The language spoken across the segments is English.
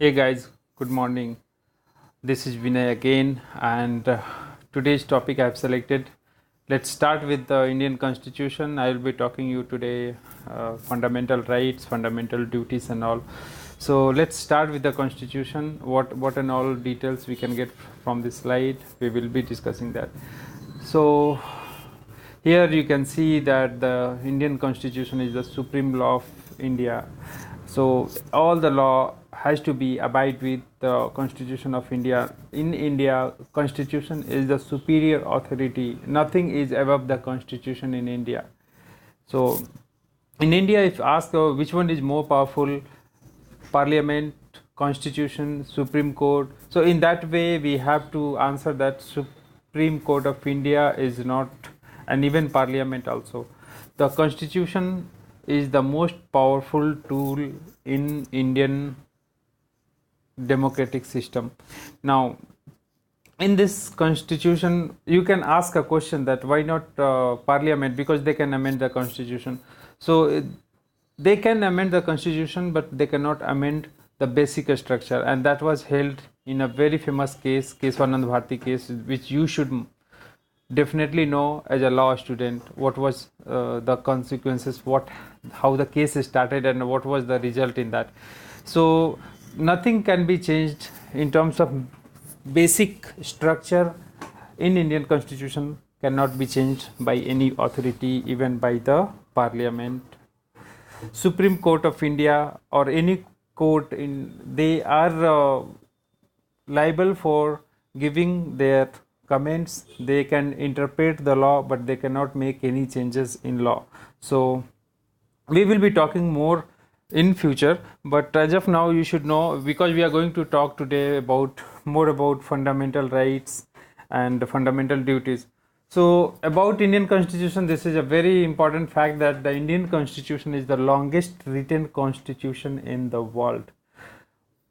Hey guys, good morning. This is Vinay again, and today's topic I've selected. Let's start with the Indian Constitution. I will be talking you today fundamental rights, fundamental duties, and all. So let's start with the Constitution. What and all details we can get from this slide. We will be discussing that. So here you can see that the Indian Constitution is the supreme law of India. So all the law has to be abide with the Constitution of India. In India, Constitution is the superior authority. Nothing is above the Constitution in India. So in India, if asked which one is more powerful, Parliament, Constitution, Supreme Court. So in that way, we have to answer that Supreme Court of India is not, and even Parliament also. The Constitution is the most powerful tool in Indian democratic system. Now, in this Constitution, you can ask a question that why not Parliament, because they can amend the Constitution. So they can amend the Constitution, but they cannot amend the basic structure, and that was held in a very famous case, Keswanand Bharti case, which you should definitely know as a law student. What was the consequences, how the case started, and what was the result in that. So nothing can be changed in terms of basic structure in Indian Constitution cannot be changed by any authority, even by the Parliament. Supreme Court of India or any court they are liable for giving their comments. They can interpret the law, but they cannot make any changes in law. So we will be talking more in future, but as of now you should know, because we are going to talk today about more about fundamental rights and fundamental duties. So about Indian Constitution, this is a very important fact that the Indian Constitution is the longest written constitution in the world.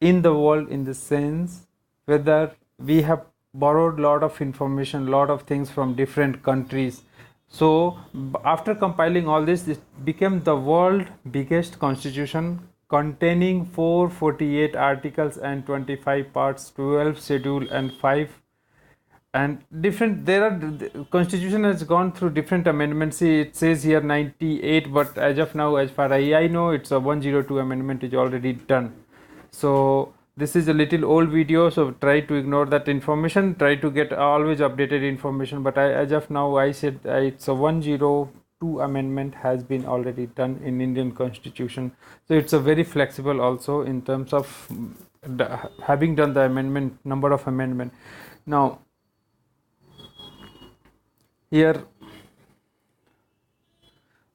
In the sense whether we have borrowed lot of information, lot of things from different countries. So after compiling all this, it became the world biggest constitution containing 448 articles and 25 parts, 12 schedule and 5 and different. There are constitution has gone through different amendments. See, it says here 98, but as of now, as far as I know, it's a 102 amendment is already done. So this is a little old video, so try to ignore that information, try to get always updated information. But as of now, I said it's a 102 amendment has been already done in Indian Constitution. So it's a very flexible also in terms of having done the amendment, number of amendment. Now here,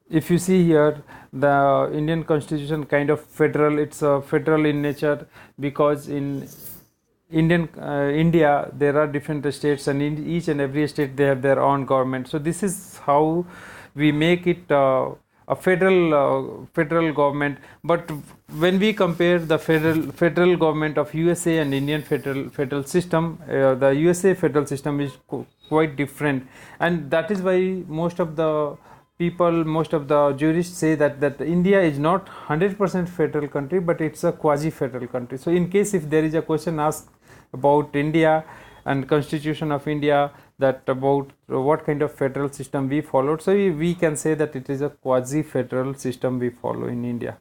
if you see here, the Indian Constitution kind of federal. It's a federal in nature, because in India there are different states, and in each and every state they have their own government. So this is how we make it a federal government. But when we compare the federal government of USA and Indian federal system, the USA federal system is quite different, and that is why most of the people, most of the jurists say that India is not 100% federal country, but it's a quasi federal country. So in case if there is a question asked about India and Constitution of India, that about what kind of federal system we followed, so we can say that it is a quasi federal system we follow in India.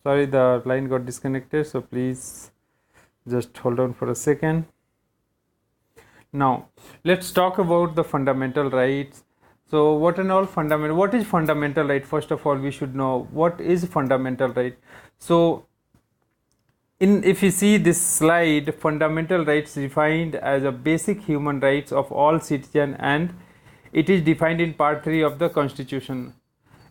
Sorry, the line got disconnected, so please just hold on for a second. Now let's talk about the fundamental rights. So what is fundamental right? First of all, we should know what is fundamental right. So if you see this slide, fundamental rights defined as a basic human rights of all citizens, and it is defined in part 3 of the Constitution.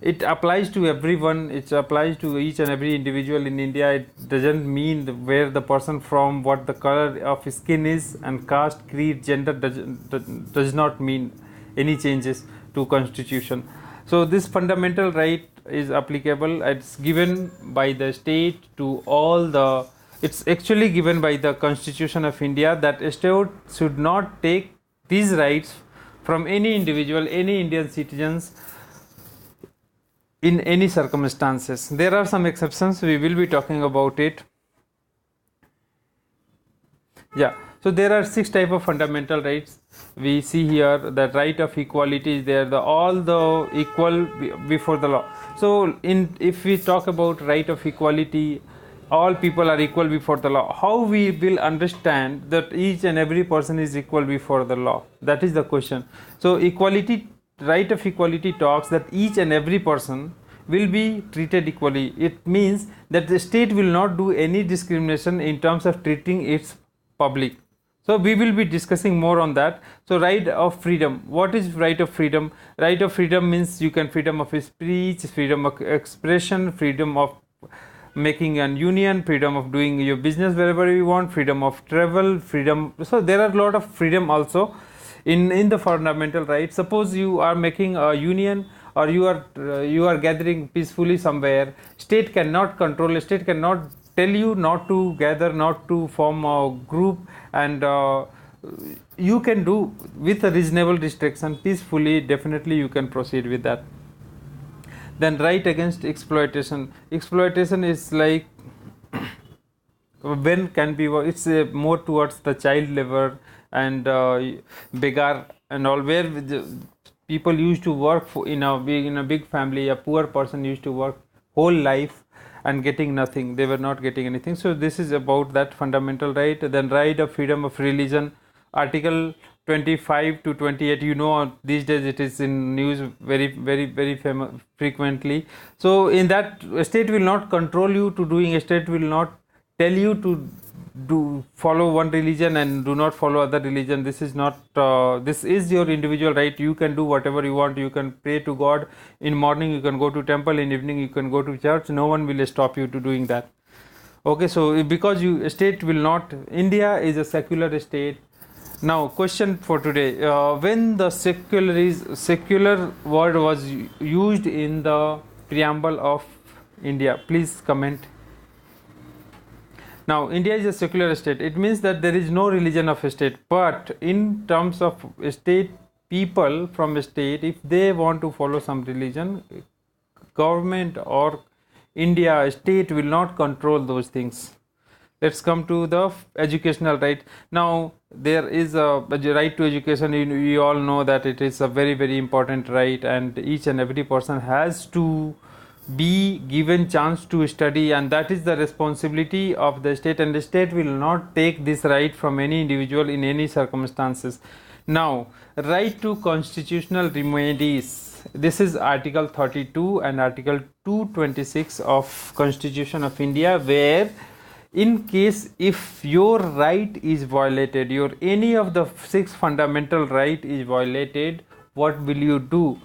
It applies to everyone. It applies to each and every individual in India. It doesn't mean where the person from, what the color of his skin is, and caste, creed, gender does not mean any changes to Constitution. So this fundamental right is applicable. It's given by the state to all the. It's actually given by the Constitution of India that a state should not take these rights from any individual, any Indian citizens, in any circumstances. There are some exceptions, we will be talking about it. Yeah, so there are 6 type of fundamental rights. We see here that right of equality is there, the all the equal before the law. So if we talk about right of equality, all people are equal before the law, how we will understand that each and every person is equal before the law? That is the question. So equality, right of equality talks that each and every person will be treated equally. It means that the state will not do any discrimination in terms of treating its public. So we will be discussing more on that. So right of freedom, what is right of freedom? Right of freedom means you can freedom of speech, freedom of expression, freedom of making an union, freedom of doing your business wherever you want, freedom of travel, freedom. So there are a lot of freedom also in the fundamental rights. Suppose you are making a union, or you are gathering peacefully somewhere, state cannot control, state cannot tell you not to gather, not to form a group, and you can do with a reasonable restriction peacefully. Definitely you can proceed with that. Then right against exploitation. Exploitation is like when can be, it's more towards the child labor and beggar and all, where people used to work in a big family. A poor person used to work whole life and getting nothing, they were not getting anything. So this is about that fundamental right. Then right of freedom of religion, article 25 to 28, you know, these days it is in news very frequently. So in that, state will not control you to doing, a state will not tell you to do follow one religion and do not follow other religion. This is not this is your individual right. You can do whatever you want. You can pray to God in morning, you can go to temple, in evening you can go to church. No one will stop you to doing that. Okay, so because state will not, India is a secular state. Now question for today, when the secular word was used in the preamble of India, please comment. Now India is a secular state, it means that there is no religion of a state, but in terms of state, people from a state, if they want to follow some religion, government or India state will not control those things. Let's come to the educational right. Now there is a right to education. We all know that it is a very important right, and each and every person has to be given chance to study, and that is the responsibility of the state, and the state will not take this right from any individual in any circumstances. Now right to constitutional remedies, this is article 32 and article 226 of Constitution of India, where in case if your right is violated, your any of the 6 fundamental right is violated, what will you do?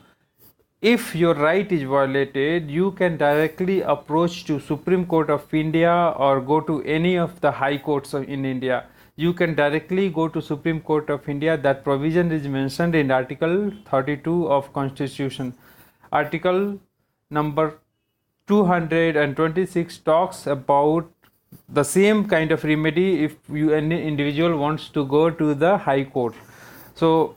If your right is violated, you can directly approach to Supreme Court of India or go to any of the high courts in India. You can directly go to Supreme Court of India. That provision is mentioned in article 32 of Constitution. Article number 226 talks about the same kind of remedy if any individual wants to go to the high court. So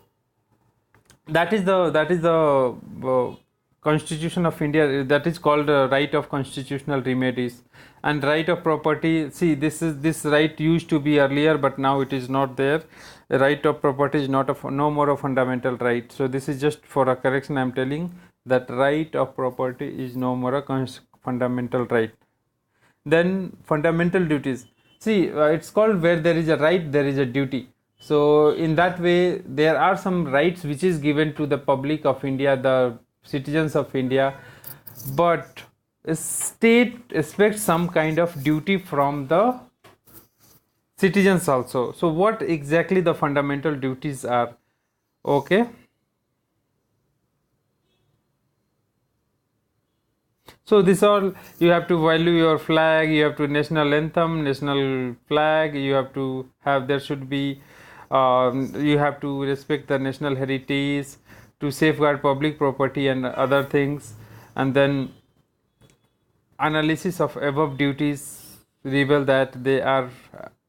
that is the Constitution of India, that is called right of constitutional remedies. And right of property, see, this right used to be earlier, but now it is not there. The right of property is no more a fundamental right. So this is just for a correction, I am telling that right of property is no more a fundamental right. Then fundamental duties, see, it's called where there is a right there is a duty. So in that way, there are some rights which is given to the public of India, the citizens of India, but a state expects some kind of duty from the citizens also. So what exactly the fundamental duties are? Okay, so this all, you have to value your flag, you have to national anthem, national flag, you have to have, there should be you have to respect the national heritage, to safeguard public property and other things. And then analysis of above duties reveal that they are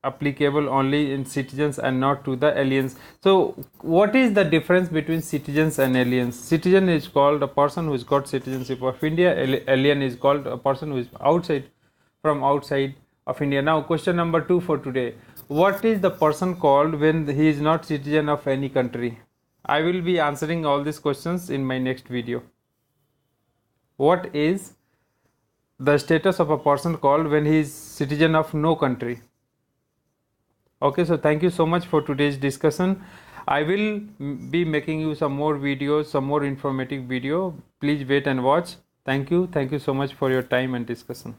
applicable only in citizens and not to the aliens. So what is the difference between citizens and aliens? Citizen is called a person who's got citizenship of India. Alien is called a person who is outside, from outside of India. Now question number 2 for today. What is the person called when he is not citizen of any country? I will be answering all these questions in my next video. What is the status of a person called when he is citizen of no country? Okay, so thank you so much for today's discussion. I will be making you some more videos, some more informative video. Please wait and watch. Thank you so much for your time and discussion.